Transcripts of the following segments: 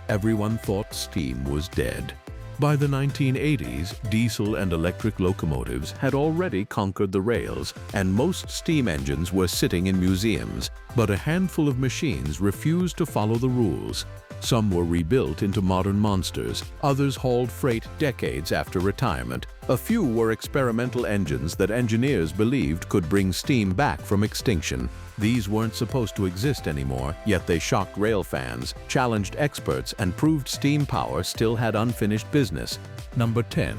everyone thought steam was dead. By the 1980s, diesel and electric locomotives had already conquered the rails, and most steam engines were sitting in museums. But a handful of machines refused to follow the rules. Some were rebuilt into modern monsters, others hauled freight decades after retirement. A few were experimental engines that engineers believed could bring steam back from extinction. These weren't supposed to exist anymore, yet they shocked rail fans, challenged experts, and proved steam power still had unfinished business. Number 10.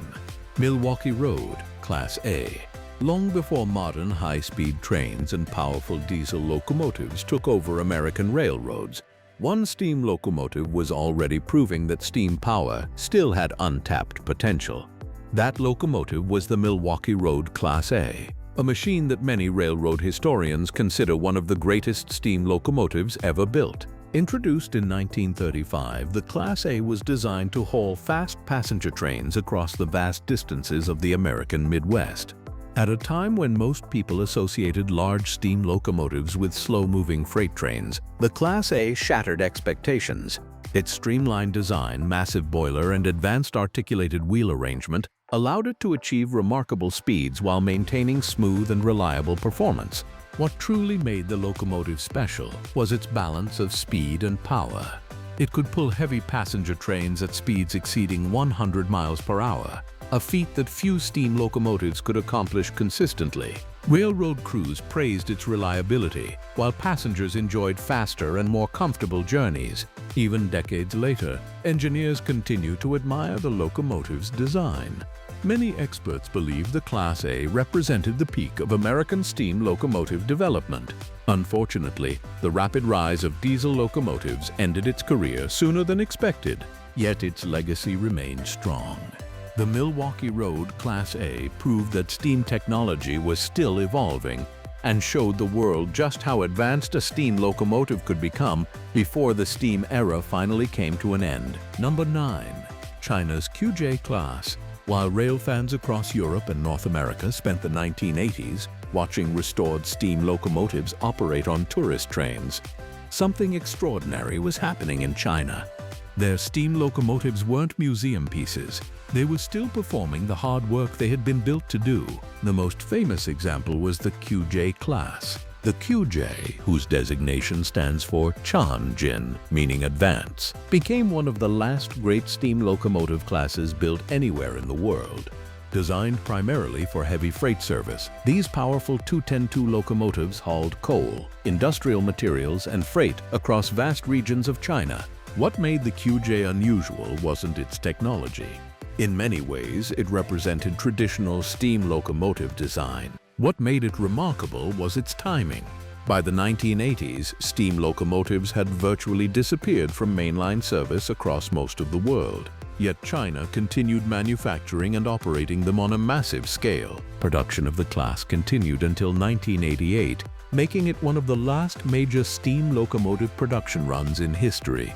Milwaukee Road, Class A. Long before modern high-speed trains and powerful diesel locomotives took over American railroads, one steam locomotive was already proving that steam power still had untapped potential. That locomotive was the Milwaukee Road Class A, a machine that many railroad historians consider one of the greatest steam locomotives ever built. Introduced in 1935, the Class A was designed to haul fast passenger trains across the vast distances of the American Midwest. At a time when most people associated large steam locomotives with slow-moving freight trains, the Class A shattered expectations. Its streamlined design, massive boiler, and advanced articulated wheel arrangement allowed it to achieve remarkable speeds while maintaining smooth and reliable performance. What truly made the locomotive special was its balance of speed and power. It could pull heavy passenger trains at speeds exceeding 100 miles per hour, a feat that few steam locomotives could accomplish consistently. Railroad crews praised its reliability, while passengers enjoyed faster and more comfortable journeys. Even decades later, engineers continue to admire the locomotive's design. Many experts believe the Class A represented the peak of American steam locomotive development. Unfortunately, the rapid rise of diesel locomotives ended its career sooner than expected, yet its legacy remained strong. The Milwaukee Road Class A proved that steam technology was still evolving and showed the world just how advanced a steam locomotive could become before the steam era finally came to an end. Number 9. China's QJ Class. While rail fans across Europe and North America spent the 1980s watching restored steam locomotives operate on tourist trains, something extraordinary was happening in China. Their steam locomotives weren't museum pieces. They were still performing the hard work they had been built to do. The most famous example was the QJ class. The QJ, whose designation stands for Tianjin, meaning advance, became one of the last great steam locomotive classes built anywhere in the world. Designed primarily for heavy freight service, these powerful 210-2 locomotives hauled coal, industrial materials, and freight across vast regions of China. What made the QJ unusual wasn't its technology. In many ways, it represented traditional steam locomotive design. What made it remarkable was its timing. By the 1980s, steam locomotives had virtually disappeared from mainline service across most of the world. Yet China continued manufacturing and operating them on a massive scale. Production of the class continued until 1988, making it one of the last major steam locomotive production runs in history.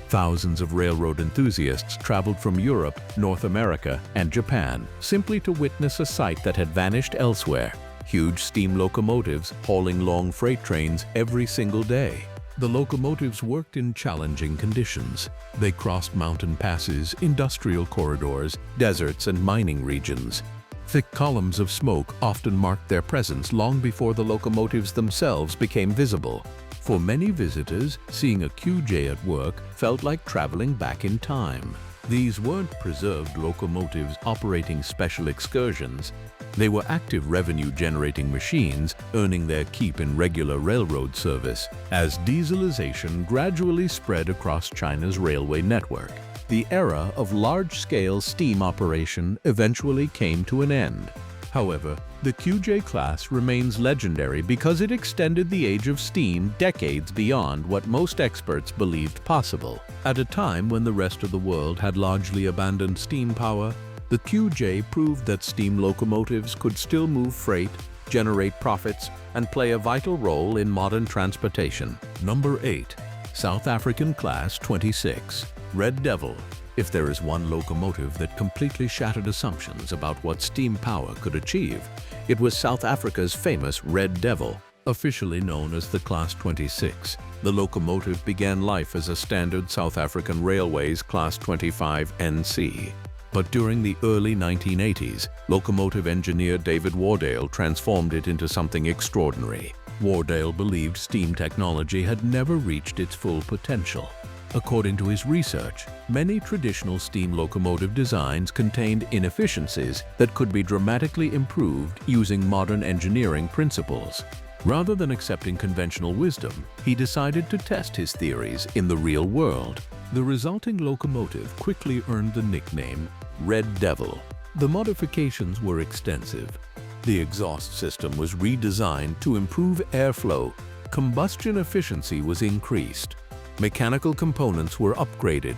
Thousands of railroad enthusiasts traveled from Europe, North America, and Japan simply to witness a sight that had vanished elsewhere: huge steam locomotives hauling long freight trains every single day. The locomotives worked in challenging conditions. They crossed mountain passes, industrial corridors, deserts, and mining regions. Thick columns of smoke often marked their presence long before the locomotives themselves became visible. For many visitors, seeing a QJ at work felt like traveling back in time. These weren't preserved locomotives operating special excursions. They were active revenue-generating machines, earning their keep in regular railroad service. As dieselization gradually spread across China's railway network, the era of large-scale steam operation eventually came to an end. However, the QJ class remains legendary because it extended the age of steam decades beyond what most experts believed possible. At a time when the rest of the world had largely abandoned steam power, the QJ proved that steam locomotives could still move freight, generate profits, and play a vital role in modern transportation. Number 8. South African Class 26, Red Devil. If there is one locomotive that completely shattered assumptions about what steam power could achieve, it was South Africa's famous Red Devil, Officially known as the Class 26, the locomotive began life as a standard South African Railways Class 25 NC. But during the early 1980s, locomotive engineer David Wardale transformed it into something extraordinary. Wardale believed steam technology had never reached its full potential. According to his research, many traditional steam locomotive designs contained inefficiencies that could be dramatically improved using modern engineering principles. Rather than accepting conventional wisdom, he decided to test his theories in the real world. The resulting locomotive quickly earned the nickname Red Devil. The modifications were extensive. The exhaust system was redesigned to improve airflow, combustion efficiency was increased, mechanical components were upgraded.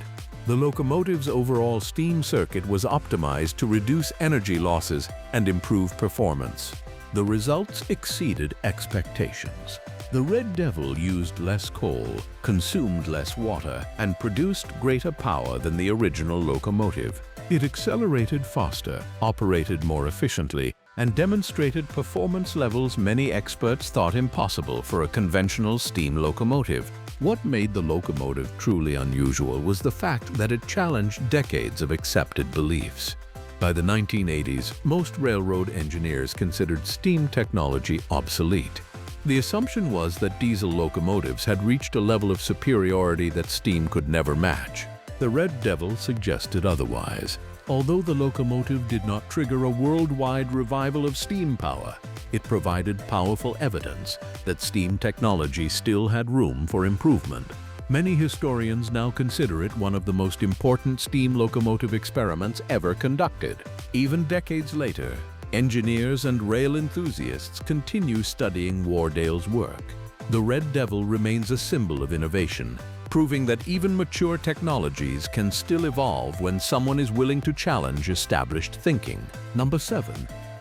The locomotive's overall steam circuit was optimized to reduce energy losses and improve performance. The results exceeded expectations. The Red Devil used less coal, consumed less water, and produced greater power than the original locomotive. It accelerated faster, operated more efficiently, and demonstrated performance levels many experts thought impossible for a conventional steam locomotive. What made the locomotive truly unusual was the fact that it challenged decades of accepted beliefs. By the 1980s, most railroad engineers considered steam technology obsolete. The assumption was that diesel locomotives had reached a level of superiority that steam could never match. The Red Devil suggested otherwise. Although the locomotive did not trigger a worldwide revival of steam power, it provided powerful evidence that steam technology still had room for improvement. Many historians now consider it one of the most important steam locomotive experiments ever conducted. Even decades later, engineers and rail enthusiasts continue studying Wardale's work. The Red Devil remains a symbol of innovation, proving that even mature technologies can still evolve when someone is willing to challenge established thinking. Number 7.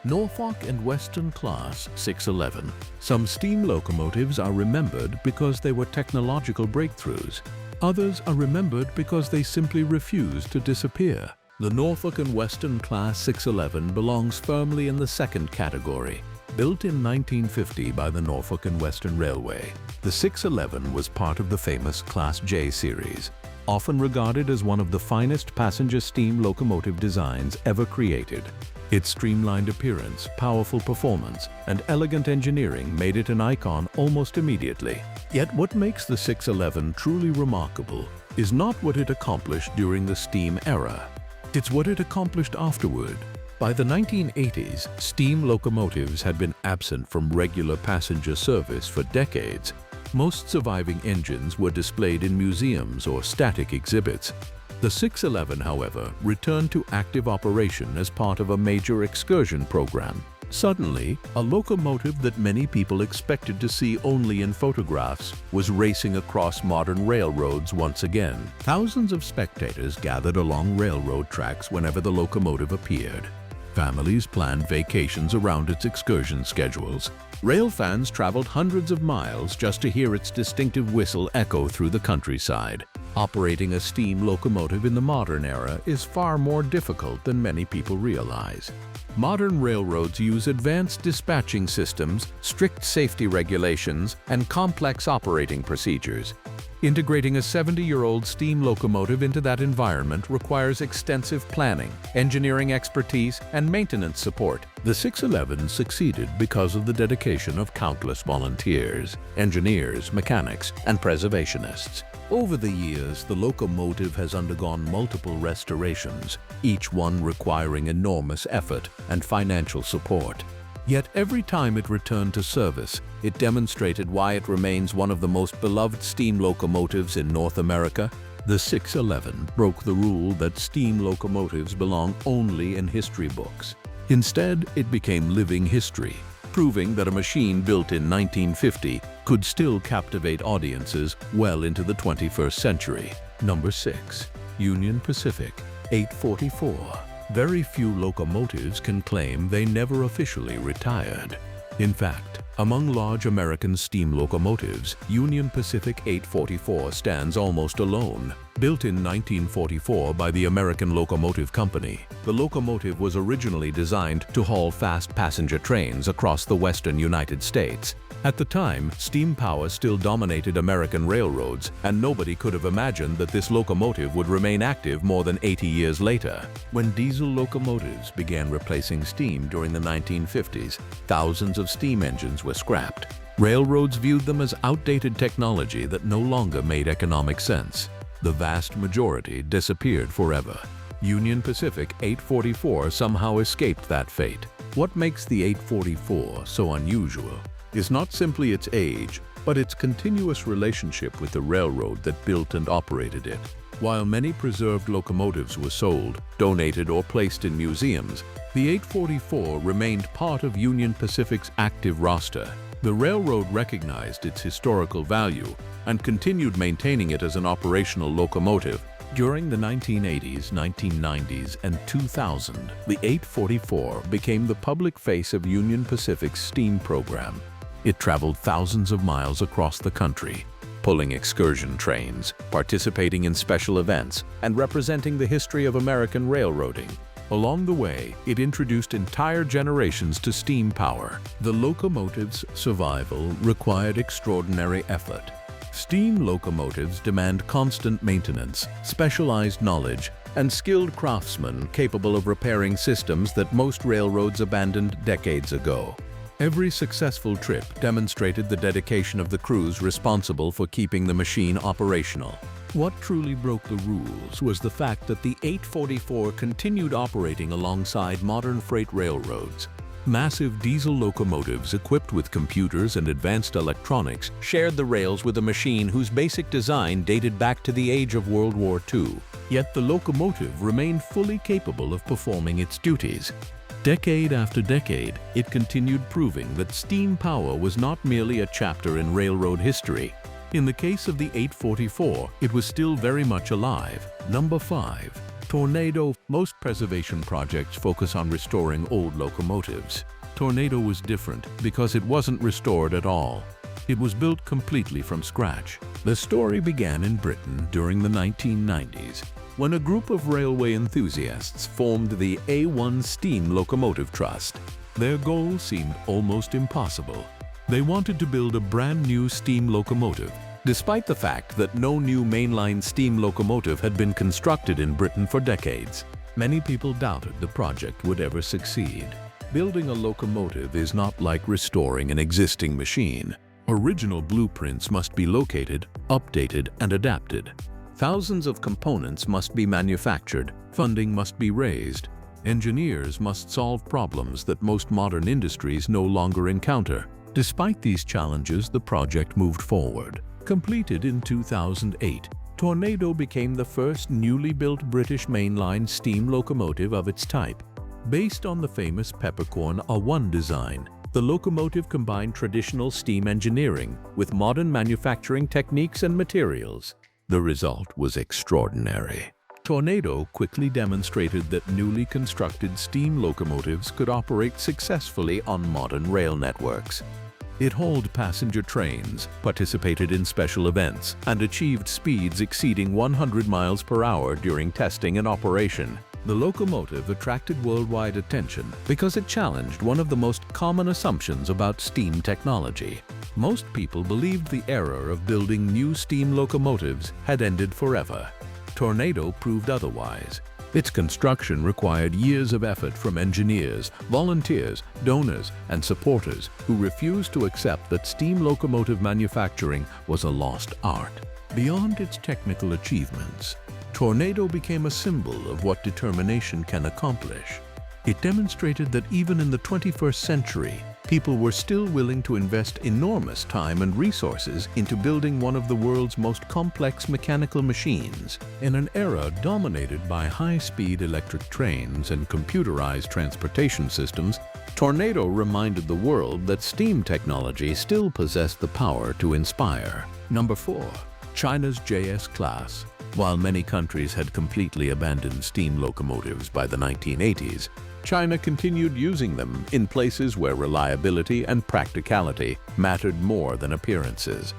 Norfolk and Western Class 611. Some steam locomotives are remembered because they were technological breakthroughs. Others are remembered because they simply refused to disappear. The Norfolk and Western Class 611 belongs firmly in the second category. Built in 1950 by the Norfolk and Western Railway, the 611 was part of the famous Class J series, often regarded as one of the finest passenger steam locomotive designs ever created. Its streamlined appearance, powerful performance, and elegant engineering made it an icon almost immediately. Yet what makes the 611 truly remarkable is not what it accomplished during the steam era. It's what it accomplished afterward. By the 1980s, steam locomotives had been absent from regular passenger service for decades. Most surviving engines were displayed in museums or static exhibits. The 611, however, returned to active operation as part of a major excursion program. Suddenly, a locomotive that many people expected to see only in photographs was racing across modern railroads once again. Thousands of spectators gathered along railroad tracks whenever the locomotive appeared. Families planned vacations around its excursion schedules. Rail fans traveled hundreds of miles just to hear its distinctive whistle echo through the countryside. Operating a steam locomotive in the modern era is far more difficult than many people realize. Modern railroads use advanced dispatching systems, strict safety regulations, and complex operating procedures. Integrating a 70-year-old steam locomotive into that environment requires extensive planning, engineering expertise, and maintenance support. The 611 succeeded because of the dedication of countless volunteers, engineers, mechanics, and preservationists. Over the years, the locomotive has undergone multiple restorations, each one requiring enormous effort and financial support. Yet every time it returned to service, it demonstrated why it remains one of the most beloved steam locomotives in North America. The 611 broke the rule that steam locomotives belong only in history books. Instead, it became living history, proving that a machine built in 1950 could still captivate audiences well into the 21st century. Number 6. Union Pacific 844. Very few locomotives can claim they never officially retired. In fact, Among large American steam locomotives, Union Pacific 844 stands almost alone. Built in 1944 by the American Locomotive Company, the locomotive was originally designed to haul fast passenger trains across the western United States. At the time, steam power still dominated American railroads, and nobody could have imagined that this locomotive would remain active more than 80 years later. When diesel locomotives began replacing steam during the 1950s, thousands of steam engines were scrapped. Railroads viewed them as outdated technology that no longer made economic sense. The vast majority disappeared forever. Union Pacific 844 somehow escaped that fate. What makes the 844 so unusual is not simply its age, but its continuous relationship with the railroad that built and operated it. While many preserved locomotives were sold, donated, or placed in museums, the 844 remained part of Union Pacific's active roster. The railroad recognized its historical value and continued maintaining it as an operational locomotive. During the 1980s, 1990s, and 2000, the 844 became the public face of Union Pacific's steam program. It traveled thousands of miles across the country, pulling excursion trains, participating in special events, and representing the history of American railroading. Along the way, it introduced entire generations to steam power. The locomotive's survival required extraordinary effort. Steam locomotives demand constant maintenance, specialized knowledge, and skilled craftsmen capable of repairing systems that most railroads abandoned decades ago. Every successful trip demonstrated the dedication of the crews responsible for keeping the machine operational. What truly broke the rules was the fact that the 844 continued operating alongside modern freight railroads. Massive diesel locomotives equipped with computers and advanced electronics shared the rails with a machine whose basic design dated back to the age of World War II. Yet the locomotive remained fully capable of performing its duties. Decade after decade, it continued proving that steam power was not merely a chapter in railroad history. In the case of the 844, it was still very much alive. Number 5. Tornado. Most preservation projects focus on restoring old locomotives. Tornado was different because it wasn't restored at all. It was built completely from scratch. The story began in Britain during the 1990s, when a group of railway enthusiasts formed the A1 Steam Locomotive Trust. Their goal seemed almost impossible. They wanted to build a brand new steam locomotive, despite the fact that no new mainline steam locomotive had been constructed in Britain for decades. Many people doubted the project would ever succeed. Building a locomotive is not like restoring an existing machine. Original blueprints must be located, updated, and adapted. Thousands of components must be manufactured, funding must be raised. Engineers must solve problems that most modern industries no longer encounter. Despite these challenges, the project moved forward. Completed in 2008, Tornado became the first newly built British mainline steam locomotive of its type. Based on the famous Peppercorn A1 design, the locomotive combined traditional steam engineering with modern manufacturing techniques and materials. The result was extraordinary. Tornado quickly demonstrated that newly constructed steam locomotives could operate successfully on modern rail networks. It hauled passenger trains, participated in special events, and achieved speeds exceeding 100 miles per hour during testing and operation. The locomotive attracted worldwide attention because it challenged one of the most common assumptions about steam technology. Most people believed the era of building new steam locomotives had ended forever. Tornado proved otherwise. Its construction required years of effort from engineers, volunteers, donors, and supporters who refused to accept that steam locomotive manufacturing was a lost art. Beyond its technical achievements, Tornado became a symbol of what determination can accomplish. It demonstrated that even in the 21st century, people were still willing to invest enormous time and resources into building one of the world's most complex mechanical machines. In an era dominated by high-speed electric trains and computerized transportation systems, Tornado reminded the world that steam technology still possessed the power to inspire. Number 4. China's JS Class. While many countries had completely abandoned steam locomotives by the 1980s, China continued using them in places where reliability and practicality mattered more than appearances.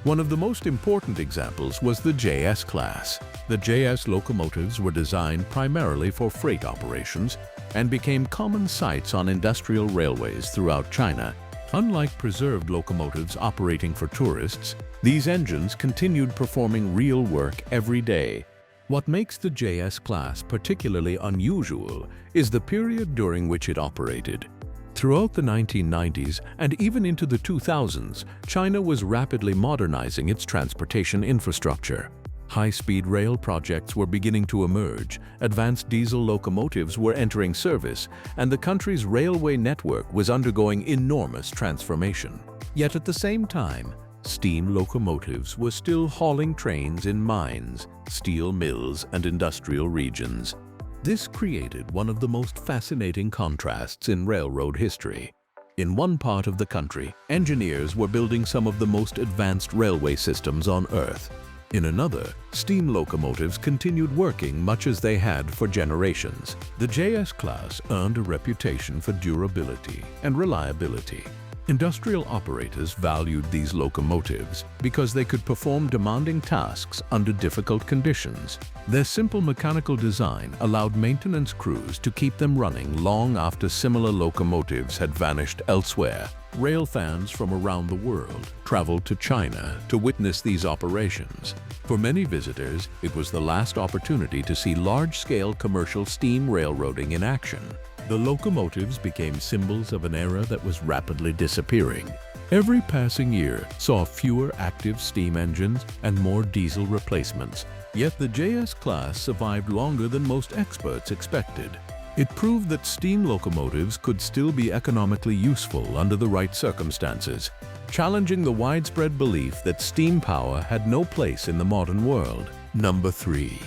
One of the most important examples was the JS class. The JS locomotives were designed primarily for freight operations and became common sights on industrial railways throughout China. Unlike preserved locomotives operating for tourists, these engines continued performing real work every day. What makes the JS class particularly unusual is the period during which it operated. Throughout the 1990s and even into the 2000s, China was rapidly modernizing its transportation infrastructure. High-speed rail projects were beginning to emerge, advanced diesel locomotives were entering service, and the country's railway network was undergoing enormous transformation. Yet at the same time, steam locomotives were still hauling trains in mines, steel mills, and industrial regions. This created one of the most fascinating contrasts in railroad history. In one part of the country, engineers were building some of the most advanced railway systems on Earth. In another, steam locomotives continued working much as they had for generations. The JS class earned a reputation for durability and reliability. Industrial operators valued these locomotives because they could perform demanding tasks under difficult conditions. Their simple mechanical design allowed maintenance crews to keep them running long after similar locomotives had vanished elsewhere. Rail fans from around the world traveled to China to witness these operations. For many visitors, it was the last opportunity to see large-scale commercial steam railroading in action. The locomotives became symbols of an era that was rapidly disappearing. Every passing year saw fewer active steam engines and more diesel replacements. Yet the JS class survived longer than most experts expected. It proved that steam locomotives could still be economically useful under the right circumstances, challenging the widespread belief that steam power had no place in the modern world. Number 3.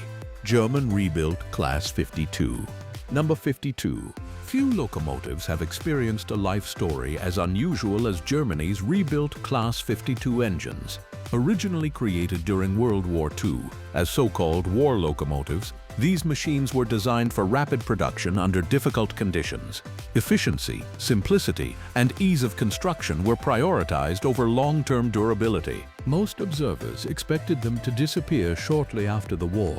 German rebuilt Class 52. Number 52. Few locomotives have experienced a life story as unusual as Germany's rebuilt Class 52 engines. Originally created during World War II as so-called war locomotives, these machines were designed for rapid production under difficult conditions. Efficiency, simplicity, and ease of construction were prioritized over long-term durability. Most observers expected them to disappear shortly after the war.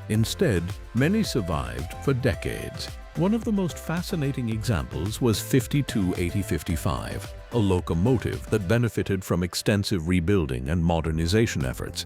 Instead, many survived for decades. One of the most fascinating examples was 528055, a locomotive that benefited from extensive rebuilding and modernization efforts.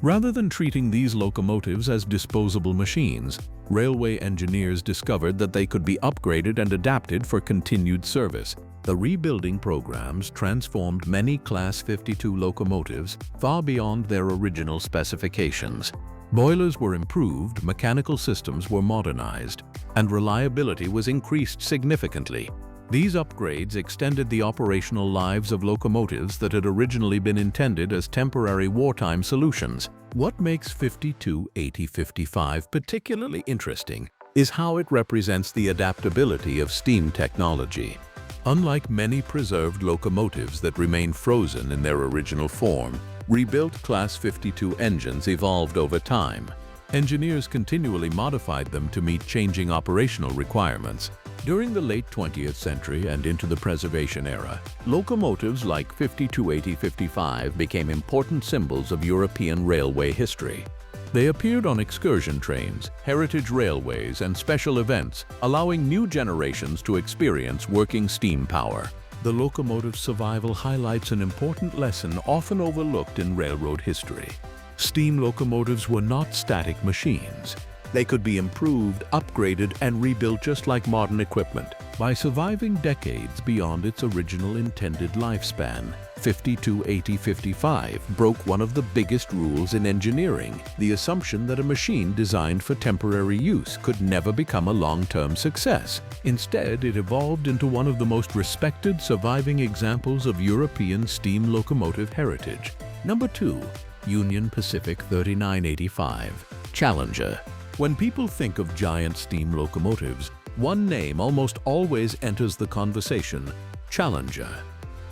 Rather than treating these locomotives as disposable machines, railway engineers discovered that they could be upgraded and adapted for continued service. The rebuilding programs transformed many Class 52 locomotives far beyond their original specifications. Boilers were improved, mechanical systems were modernized, and reliability was increased significantly. These upgrades extended the operational lives of locomotives that had originally been intended as temporary wartime solutions. What makes 528055 particularly interesting is how it represents the adaptability of steam technology. Unlike many preserved locomotives that remain frozen in their original form, rebuilt Class 52 engines evolved over time. Engineers continually modified them to meet changing operational requirements. During the late 20th century and into the preservation era, locomotives like 528055 became important symbols of European railway history. They appeared on excursion trains, heritage railways, and special events, allowing new generations to experience working steam power. The locomotive's survival highlights an important lesson often overlooked in railroad history. Steam locomotives were not static machines. They could be improved, upgraded, and rebuilt just like modern equipment. By surviving decades beyond its original intended lifespan, 528055 broke one of the biggest rules in engineering, the assumption that a machine designed for temporary use could never become a long-term success. Instead, it evolved into one of the most respected surviving examples of European steam locomotive heritage. Number 2. Union Pacific 3985 Challenger. When people think of giant steam locomotives, one name almost always enters the conversation: Challenger.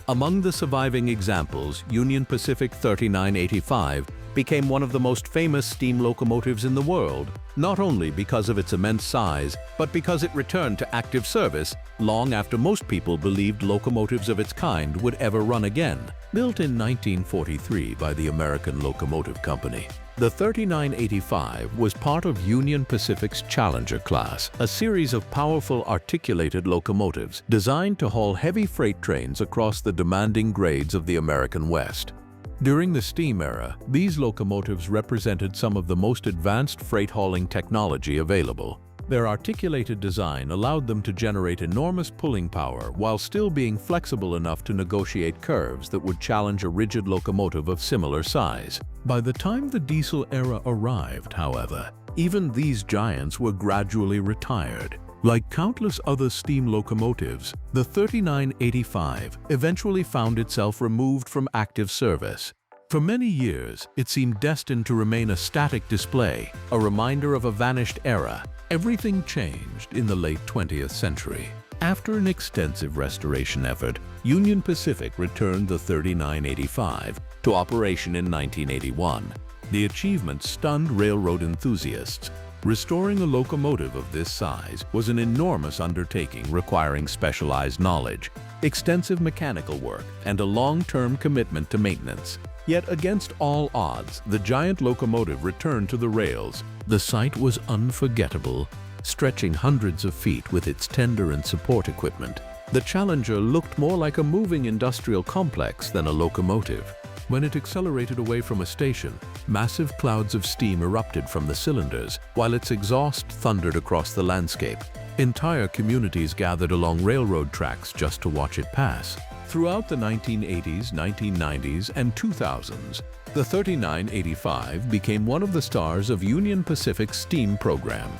Among the surviving examples, Union Pacific 3985 became one of the most famous steam locomotives in the world, not only because of its immense size, but because it returned to active service long after most people believed locomotives of its kind would ever run again. Built in 1943 by the American Locomotive Company, the 3985 was part of Union Pacific's Challenger class, a series of powerful articulated locomotives designed to haul heavy freight trains across the demanding grades of the American West. During the steam era, these locomotives represented some of the most advanced freight hauling technology available. Their articulated design allowed them to generate enormous pulling power while still being flexible enough to negotiate curves that would challenge a rigid locomotive of similar size. By the time the diesel era arrived, however, even these giants were gradually retired. Like countless other steam locomotives, the 3985 eventually found itself removed from active service. For many years, it seemed destined to remain a static display, a reminder of a vanished era. Everything changed in the late 20th century. After an extensive restoration effort, Union Pacific returned the 3985 to operation in 1981. The achievement stunned railroad enthusiasts. Restoring a locomotive of this size was an enormous undertaking requiring specialized knowledge, extensive mechanical work, and a long-term commitment to maintenance. Yet against all odds, the giant locomotive returned to the rails. The sight was unforgettable, stretching hundreds of feet with its tender and support equipment. The Challenger looked more like a moving industrial complex than a locomotive. When it accelerated away from a station, massive clouds of steam erupted from the cylinders, while its exhaust thundered across the landscape. Entire communities gathered along railroad tracks just to watch it pass. Throughout the 1980s, 1990s, and 2000s, the 3985 became one of the stars of Union Pacific's steam program.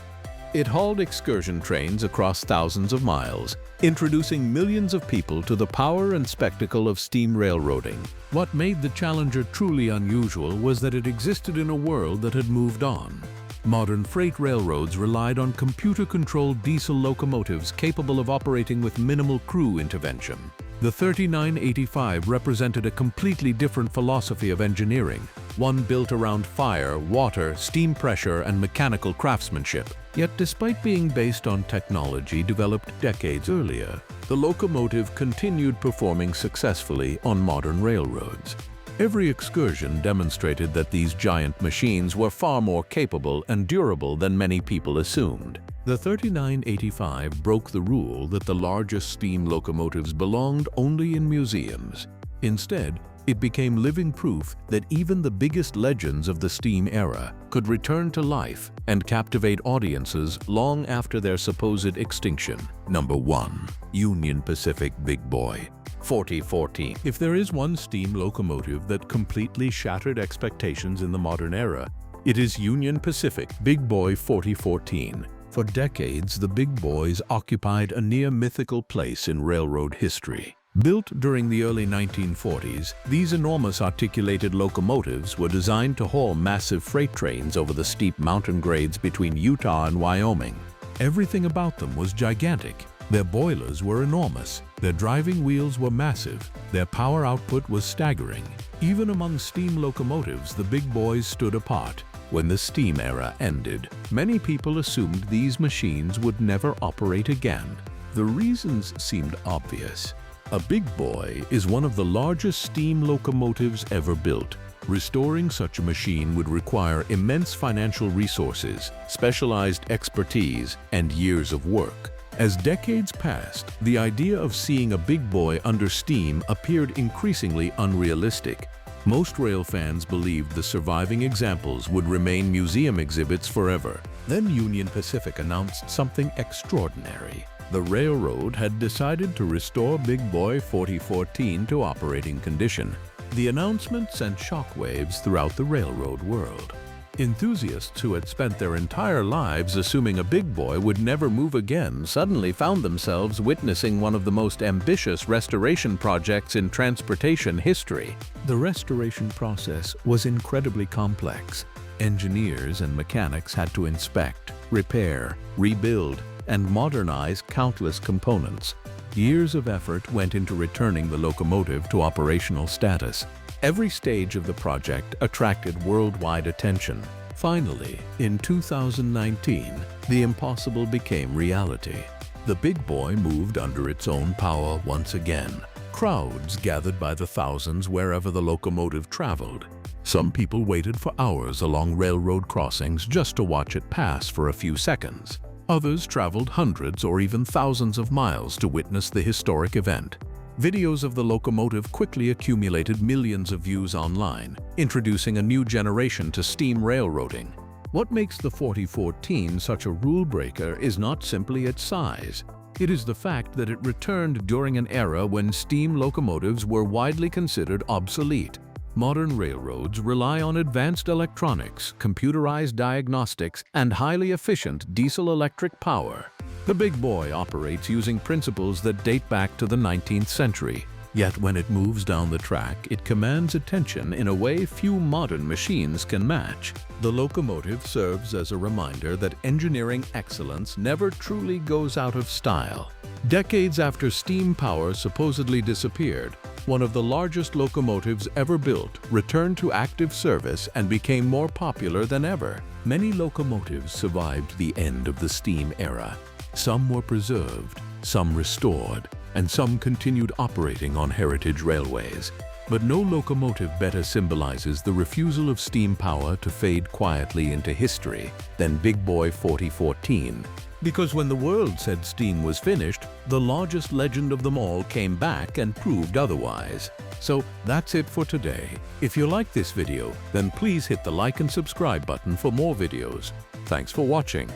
It hauled excursion trains across thousands of miles, introducing millions of people to the power and spectacle of steam railroading. What made the Challenger truly unusual was that it existed in a world that had moved on. Modern freight railroads relied on computer-controlled diesel locomotives capable of operating with minimal crew intervention. The 3985 represented a completely different philosophy of engineering, one built around fire, water, steam pressure, and mechanical craftsmanship. Yet despite being based on technology developed decades earlier, the locomotive continued performing successfully on modern railroads. Every excursion demonstrated that these giant machines were far more capable and durable than many people assumed. The 3985 broke the rule that the largest steam locomotives belonged only in museums. Instead, it became living proof that even the biggest legends of the steam era could return to life and captivate audiences long after their supposed extinction. Number 1. Union Pacific Big Boy 4014. If there is one steam locomotive that completely shattered expectations in the modern era, it is Union Pacific Big Boy 4014. For decades, the Big Boys occupied a near-mythical place in railroad history. Built during the early 1940s, these enormous articulated locomotives were designed to haul massive freight trains over the steep mountain grades between Utah and Wyoming. Everything about them was gigantic. Their boilers were enormous, their driving wheels were massive, their power output was staggering. Even among steam locomotives, the Big Boys stood apart. When the steam era ended, many people assumed these machines would never operate again. The reasons seemed obvious. A Big Boy is one of the largest steam locomotives ever built. Restoring such a machine would require immense financial resources, specialized expertise, and years of work. As decades passed, the idea of seeing a Big Boy under steam appeared increasingly unrealistic. Most rail fans believed the surviving examples would remain museum exhibits forever. Then Union Pacific announced something extraordinary. The railroad had decided to restore Big Boy 4014 to operating condition. The announcement sent shockwaves throughout the railroad world. Enthusiasts who had spent their entire lives assuming a Big Boy would never move again suddenly found themselves witnessing one of the most ambitious restoration projects in transportation history. The restoration process was incredibly complex. Engineers and mechanics had to inspect, repair, rebuild, and modernize countless components. Years of effort went into returning the locomotive to operational status. Every stage of the project attracted worldwide attention. Finally, in 2019, the impossible became reality. The big boy moved under its own power once again. Crowds gathered by the thousands wherever the locomotive traveled. Some people waited for hours along railroad crossings just to watch it pass for a few seconds. Others traveled hundreds or even thousands of miles to witness the historic event. Videos of the locomotive quickly accumulated millions of views online, introducing a new generation to steam railroading. What makes the 4014 such a rule-breaker is not simply its size. It is the fact that it returned during an era when steam locomotives were widely considered obsolete. Modern railroads rely on advanced electronics, computerized diagnostics, and highly efficient diesel-electric power. The big boy operates using principles that date back to the 19th century. Yet when it moves down the track, it commands attention in a way few modern machines can match. The locomotive serves as a reminder that engineering excellence never truly goes out of style. Decades after steam power supposedly disappeared, one of the largest locomotives ever built returned to active service and became more popular than ever. Many locomotives survived the end of the steam era. Some were preserved, some restored, and some continued operating on heritage railways. But no locomotive better symbolizes the refusal of steam power to fade quietly into history than Big Boy 4014. Because when the world said steam was finished, the largest legend of them all came back and proved otherwise. So that's it for today. If you like this video, then please hit the like and subscribe button for more videos. Thanks for watching.